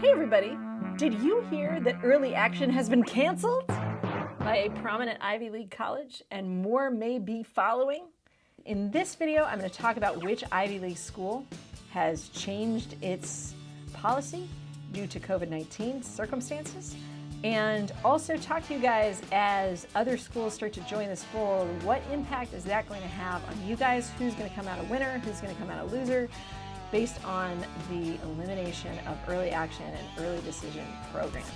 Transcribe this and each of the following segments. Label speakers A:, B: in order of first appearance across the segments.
A: Hey everybody! Did you hear that early action has been canceled by a prominent Ivy League college and more may be following? In this video, I'm going to talk about which Ivy League school has changed its policy due to COVID-19 circumstances, and also talk to you guys as other schools start to join this fold. What impact is that going to have on you guys? Who's going to come out a winner? Who's going to come out a loser? Based on the elimination of early action and early decision programs.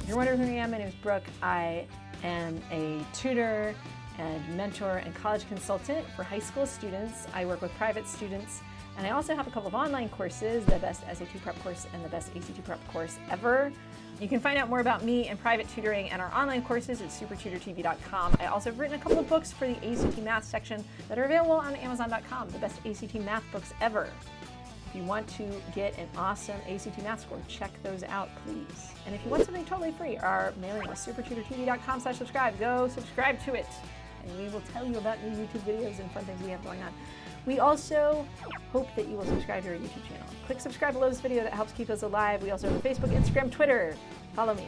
A: If you're wondering who I am, my name is Brooke. I am a tutor and mentor and college consultant for high school students. I work with private students, and I also have a couple of online courses, the best SAT prep course and the best ACT prep course ever. You can find out more about me and private tutoring and our online courses at SupertutorTV.com. I also have written a couple of books for the ACT math section that are available on Amazon.com, the best ACT math books ever. If you want to get an awesome ACT math score, check those out, please. And if you want something totally free, our mailing list, SupertutorTV.com/subscribe. Go subscribe to it, and we will tell you about new YouTube videos and fun things we have going on. We also hope that you will subscribe to our YouTube channel. Click subscribe below this video, that helps keep us alive. We also have a Facebook, Instagram, Twitter. Follow me.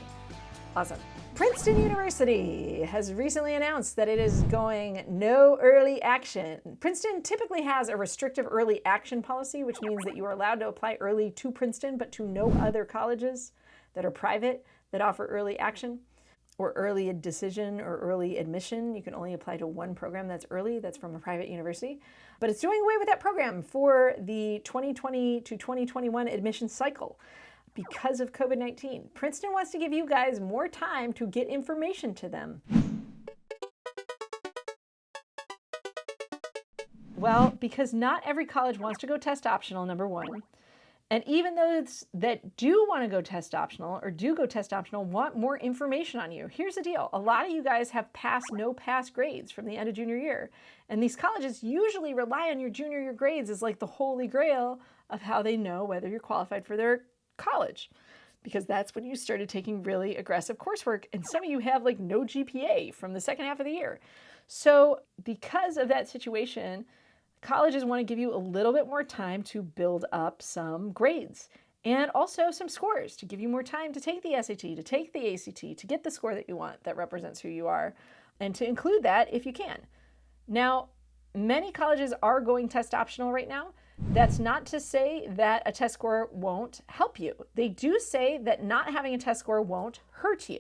A: Awesome. Princeton University has recently announced that it is going no early action. Princeton typically has a restrictive early action policy, which means that you are allowed to apply early to Princeton, but to no other colleges that are private that offer early action or early decision or early admission. You can only apply to one program that's early, that's from a private university. But it's doing away with that program for the 2020 to 2021 admission cycle because of COVID-19. Princeton wants to give you guys more time to get information to them. Well, because not every college wants to go test optional, number one. And even those that do want to go test optional or do go test optional want more information on you. Here's the deal. A lot of you guys have pass, no pass grades from the end of junior year. And these colleges usually rely on your junior year grades as like the holy grail of how they know whether you're qualified for their college. Because that's when you started taking really aggressive coursework. And some of you have like no GPA from the second half of the year. So because of that situation, colleges want to give you a little bit more time to build up some grades and also some scores to give you more time to take the SAT, to take the ACT, to get the score that you want that represents who you are, and to include that if you can. Now, many colleges are going test optional right now. That's not to say that a test score won't help you. They do say that not having a test score won't hurt you,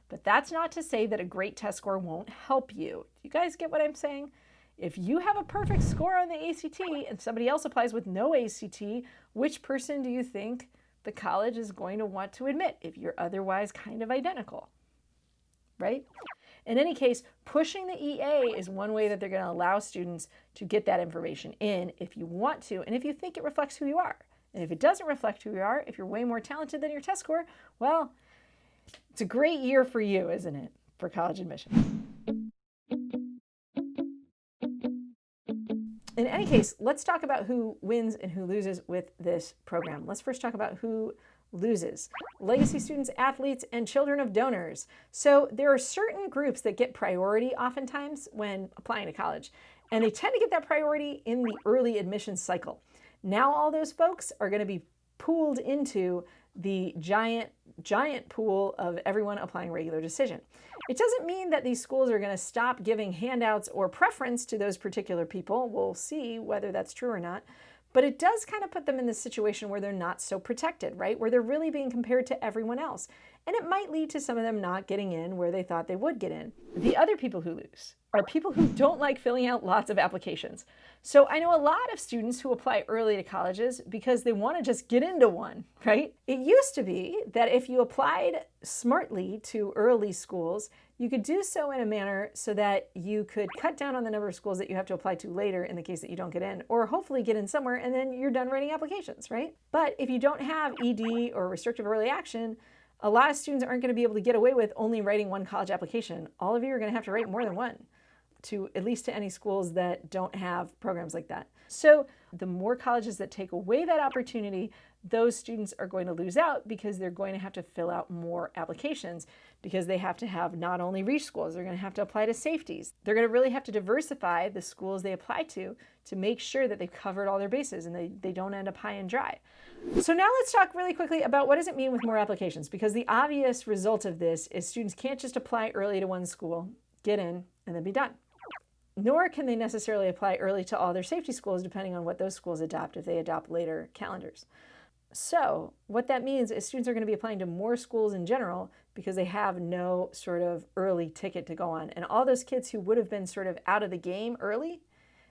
A: but that's not to say that a great test score won't help you. You guys get what I'm saying? If you have a perfect score on the ACT and somebody else applies with no ACT, which person do you think the college is going to want to admit if you're otherwise kind of identical, right? In any case, pushing the EA is one way that they're going to allow students to get that information in if you want to and if you think it reflects who you are. And if it doesn't reflect who you are, if you're way more talented than your test score, well, it's a great year for you, isn't it, for college admission? In any case, let's talk about who wins and who loses with this program. Let's first talk about who loses. Legacy students, athletes, and children of donors. So there are certain groups that get priority oftentimes when applying to college, and they tend to get that priority in the early admissions cycle. Now all those folks are going to be pooled into the giant pool of everyone applying regular decision. It doesn't mean that these schools are going to stop giving handouts or preference to those particular people. We'll see whether that's true or not. But it does kind of put them in this situation where they're not so protected, right? Where they're really being compared to everyone else. And it might lead to some of them not getting in where they thought they would get in. The other people who lose are people who don't like filling out lots of applications. So I know a lot of students who apply early to colleges because they want to just get into one, right? It used to be that if you applied smartly to early schools, you could do so in a manner so that you could cut down on the number of schools that you have to apply to later in the case that you don't get in, or hopefully get in somewhere and then you're done writing applications, right? But if you don't have ED or restrictive early action, a lot of students aren't going to be able to get away with only writing one college application. All of you are going to have to write more than one, to at least to any schools that don't have programs like that. So the more colleges that take away that opportunity, those students are going to lose out because they're going to have to fill out more applications, because they have to have not only reach schools, they're going to have to apply to safeties. They're going to really have to diversify the schools they apply to make sure that they've covered all their bases and they don't end up high and dry. So now let's talk really quickly about what does it mean with more applications, because the obvious result of this is students can't just apply early to one school, get in, and then be done. Nor can they necessarily apply early to all their safety schools, depending on what those schools adopt, if they adopt later calendars. So what that means is students are going to be applying to more schools in general because they have no sort of early ticket to go on. And all those kids who would have been sort of out of the game early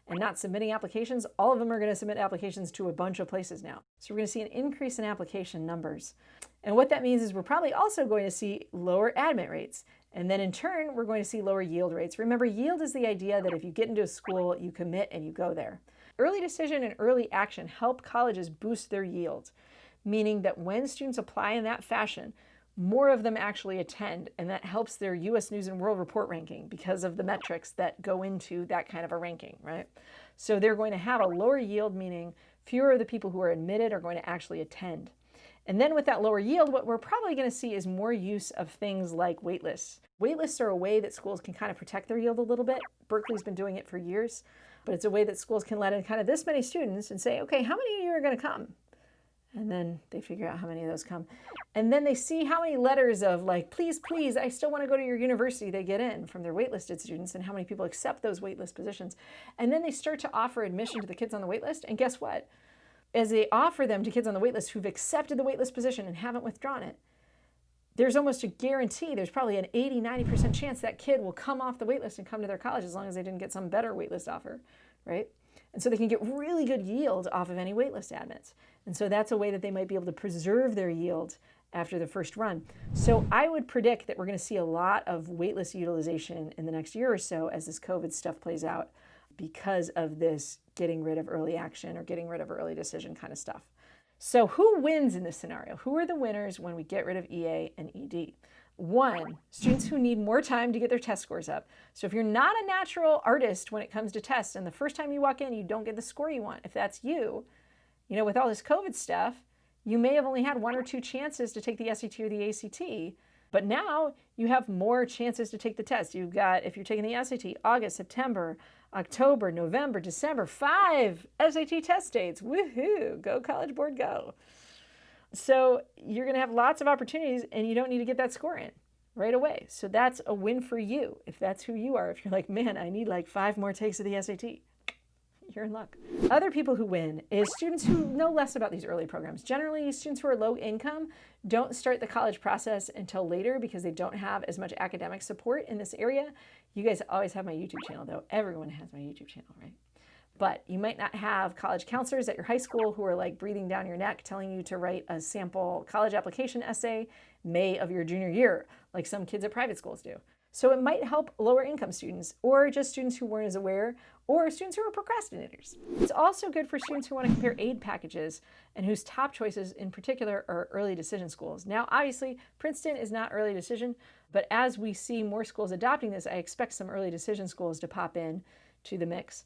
A: and not submitting applications, all of them are going to submit applications to a bunch of places now. So we're going to see an increase in application numbers. And what that means is we're probably also going to see lower admit rates. And then in turn, we're going to see lower yield rates. Remember, yield is the idea that if you get into a school, you commit and you go there. Early decision and early action help colleges boost their yield, meaning that when students apply in that fashion, more of them actually attend, and that helps their U.S. News and World Report ranking because of the metrics that go into that kind of a ranking, right? So they're going to have a lower yield, meaning fewer of the people who are admitted are going to actually attend. And then with that lower yield, what we're probably going to see is more use of things like waitlists. Waitlists are a way that schools can kind of protect their yield a little bit. Berkeley's been doing it for years, but it's a way that schools can let in kind of this many students and say, okay, how many of you are going to come? And then they figure out how many of those come. And then they see how many letters of like, please, please, I still want to go to your university they get in from their waitlisted students, and how many people accept those waitlist positions. And then they start to offer admission to the kids on the waitlist. And guess what? As they offer them to kids on the waitlist who've accepted the waitlist position and haven't withdrawn it, there's almost a guarantee, there's probably an 80-90% chance that kid will come off the waitlist and come to their college, as long as they didn't get some better waitlist offer, right? And so they can get really good yield off of any waitlist admits. And so that's a way that they might be able to preserve their yield after the first run. So I would predict that we're going to see a lot of waitlist utilization in the next year or so as this COVID stuff plays out, because of this getting rid of early action or getting rid of early decision kind of stuff. So who wins in this scenario? Who are the winners when we get rid of EA and ED? One, students who need more time to get their test scores up. So if you're not a natural artist when it comes to tests, and the first time you walk in, you don't get the score you want, if that's you, you know, with all this COVID stuff, you may have only had 1 or 2 chances to take the SAT or the ACT, but now you have more chances to take the test. You've got, if you're taking the SAT, August, September, October, November, December, 5 SAT test dates. Woohoo! Go College Board, go. So you're going to have lots of opportunities, and you don't need to get that score in right away. So that's a win for you if that's who you are. If you're like, man, I need like 5 more takes of the SAT. You're in luck. Other people who win is students who know less about these early programs. Generally, students who are low income don't start the college process until later because they don't have as much academic support in this area. You guys always have my YouTube channel, though. Everyone has my YouTube channel, right? But you might not have college counselors at your high school who are like breathing down your neck telling you to write a sample college application essay May of your junior year, like some kids at private schools do. So it might help lower income students, or just students who weren't as aware, or students who are procrastinators. It's also good for students who want to compare aid packages and whose top choices in particular are early decision schools. Now, obviously, Princeton is not early decision, but as we see more schools adopting this, I expect some early decision schools to pop in to the mix.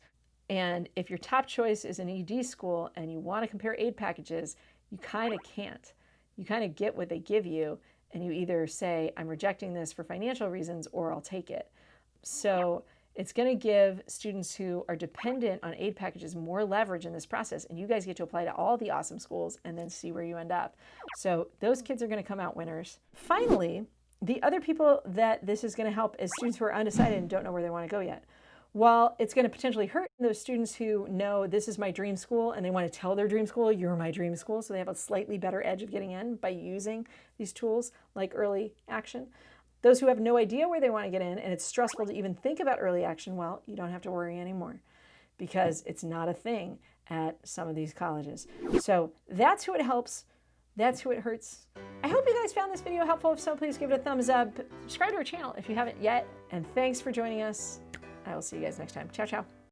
A: And if your top choice is an ED school and you want to compare aid packages, you kind of can't. You kind of get what they give you, and you either say, I'm rejecting this for financial reasons, or I'll take it. So it's going to give students who are dependent on aid packages more leverage in this process, and you guys get to apply to all the awesome schools and then see where you end up. So those kids are going to come out winners. Finally, the other people that this is going to help is students who are undecided and don't know where they want to go yet. While it's going to potentially hurt those students who know this is my dream school and they want to tell their dream school, you're my dream school, so they have a slightly better edge of getting in by using these tools like early action. Those who have no idea where they want to get in and it's stressful to even think about early action, well, you don't have to worry anymore because it's not a thing at some of these colleges. So that's who it helps. That's who it hurts. I hope you guys found this video helpful. If so, please give it a thumbs up. Subscribe to our channel if you haven't yet. And thanks for joining us. I will see you guys next time. Ciao, ciao.